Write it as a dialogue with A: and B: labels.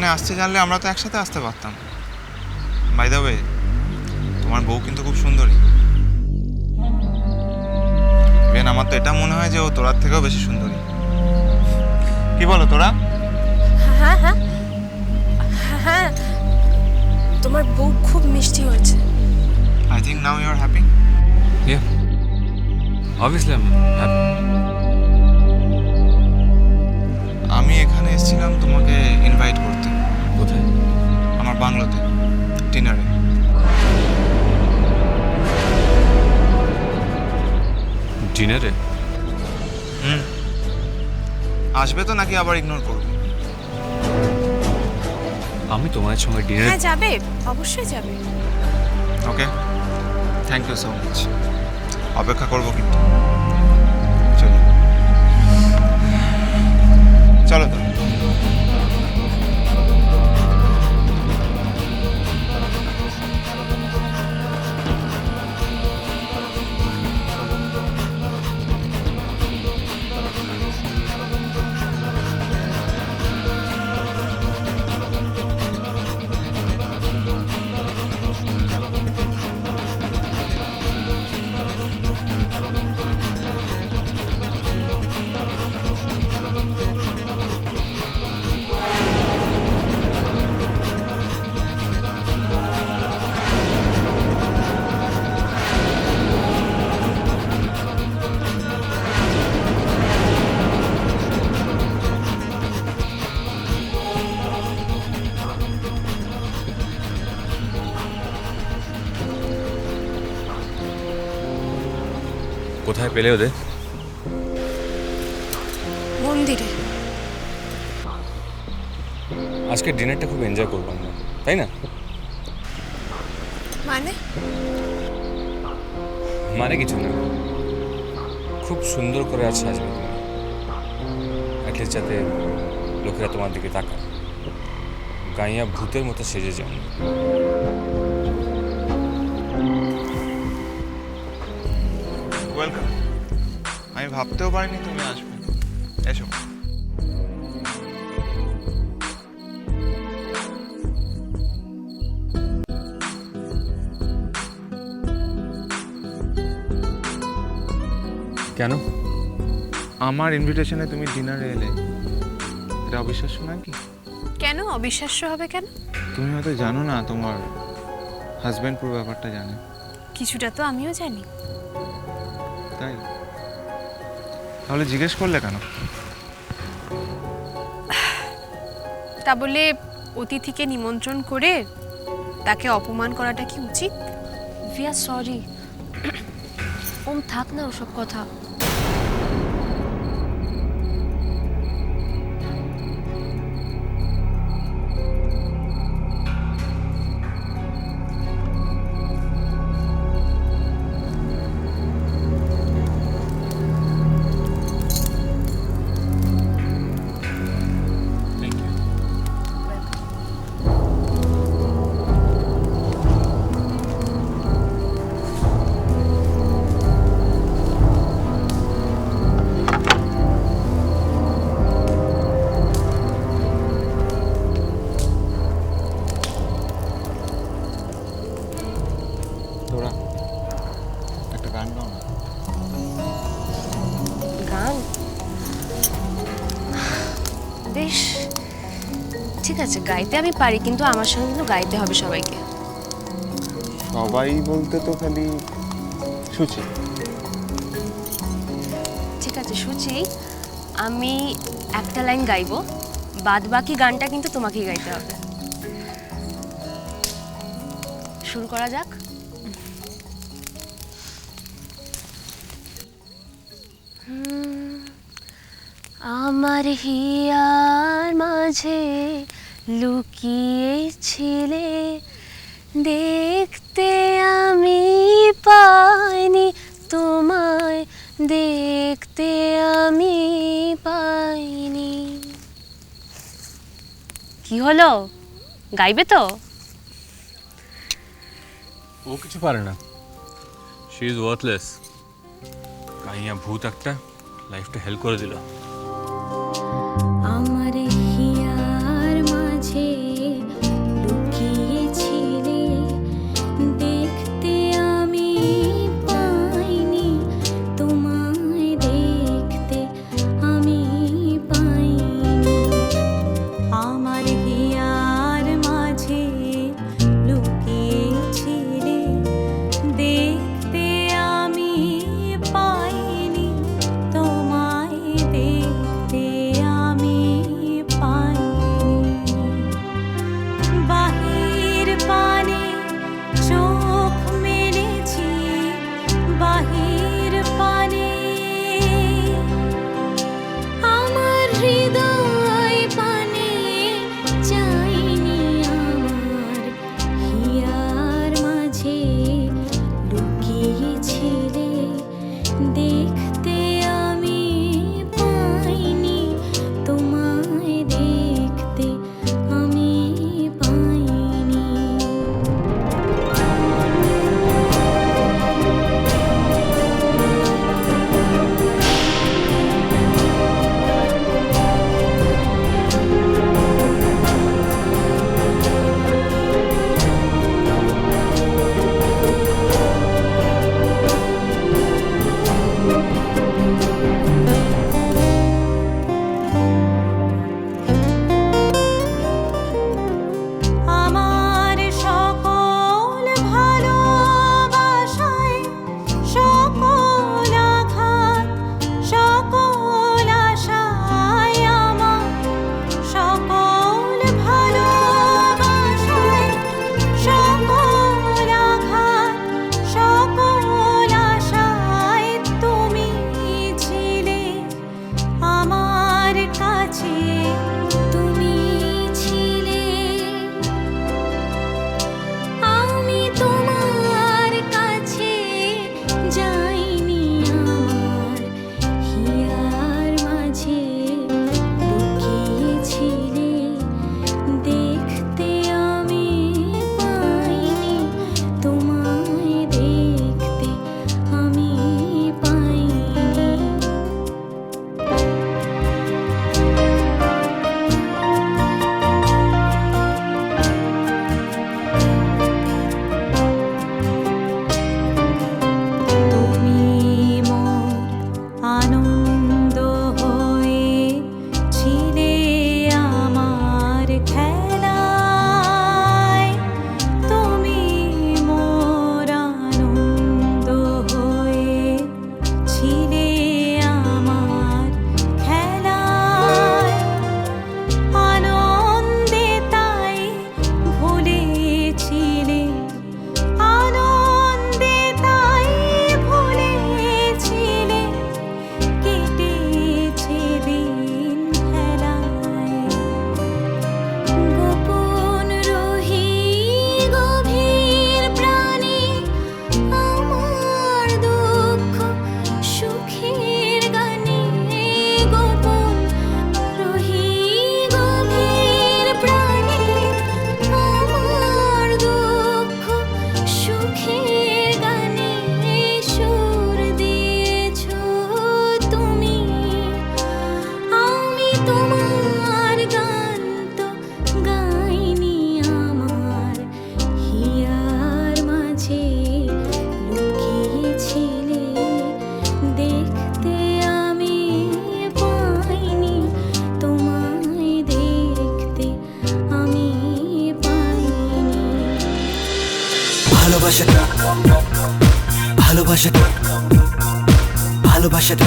A: এখানে আসতে জানলে আমরা তো একসাথে আসতে পারতাম। বাই দ্য ওয়ে, তোমার বউ কিন্তু খুব সুন্দরী। ইভেন আমার তো এটা মনে হয় যে ও তোরার থেকেও বেশি সুন্দরী। কি বলো তোরা?
B: হ্যাঁ হ্যাঁ হ্যাঁ, তোমার বউ খুব মিষ্টি হয়েছে।
A: I think now you are happy.
C: Yeah, obviously I'm happy.
A: আমি এখানে এসেছিলাম তোমাকে ইনভাইট করতে,
C: কোথায়?
A: আমার বাংলোতে ডিনারে।
C: ডিনারে?
A: আসবে তো নাকি আবার ইগনোর করবে?
C: আমি তোমার সঙ্গে ডিনারে?
B: হ্যাঁ যাবে, অবশ্যই যাবে।
A: ওকে, থ্যাংক ইউ সো মাচ। অপেক্ষা করবো কিন্তু। চলো চলো তো।
C: কোথায় পেলে ওদের?
B: মন্দিরে।
C: আজকে ডিনারটা খুব এনজয় করবো আমরা, তাই না?
B: মানে?
C: মানে কিছু না, খুব সুন্দর করে আজ সাজবে তুমি, অ্যাটলিস্ট যাতে লোকেরা তোমার দিকে তাকায়। গাইয়া ভূতের মতো সেজে যাও।
A: ওয়েলকাম। আমি ভাবতেও পারিনি তুমি আসবে। এসো।
C: কেন?
A: আমার ইনভিটেশনে তুমি ডিনারে এলে, এটা অবিশ্বাস্য নাকি?
B: কেন অবিশ্বাস্য হবে কেন?
A: তুমি হয়তো জানো না তোমার হাজব্যান্ড পুরো ব্যাপারটা জানে।
B: কিছুটা তো আমিও জানি।
A: তাই? তাহলে জিজ্ঞেস করলে কেন?
B: তা বলে অতিথিকে নিমন্ত্রণ করে তাকে অপমান করাটা কি উচিত?
D: We are sorry. ওম থাক না ওসব কথা।
A: তোরা একটা গান গাও না।
D: গান? বেশ, ঠিক আছে, গাইতে আমি পারি, কিন্তু আমার সঙ্গে কিন্তু গাইতে হবে সবাইকে।
A: সবাই বলতে তো খালি সুচি।
D: ঠিক আছে সুচি, আমি একটা লাইন গাইবো, বাদ বাকি গানটা কিন্তু তোমাকেই গাইতে হবে। শুরু করা যাক। আমার হিয়ার মাঝে লুকিয়েছিলে, দেখতে আমি পাইনি তোমায়, দেখতে আমি পাইনি। কি হলো, গাইবে তো?
C: ও কিছু পারে না, শি ইজ ওয়ার্থলেস। গাইয়া ভূত একটা লাইফটা হেল্প করে দিল।
D: আমার হিয়ার মাঝে
E: ভালোবাসাটা ভালোবাসাটা ভালোবাসাটা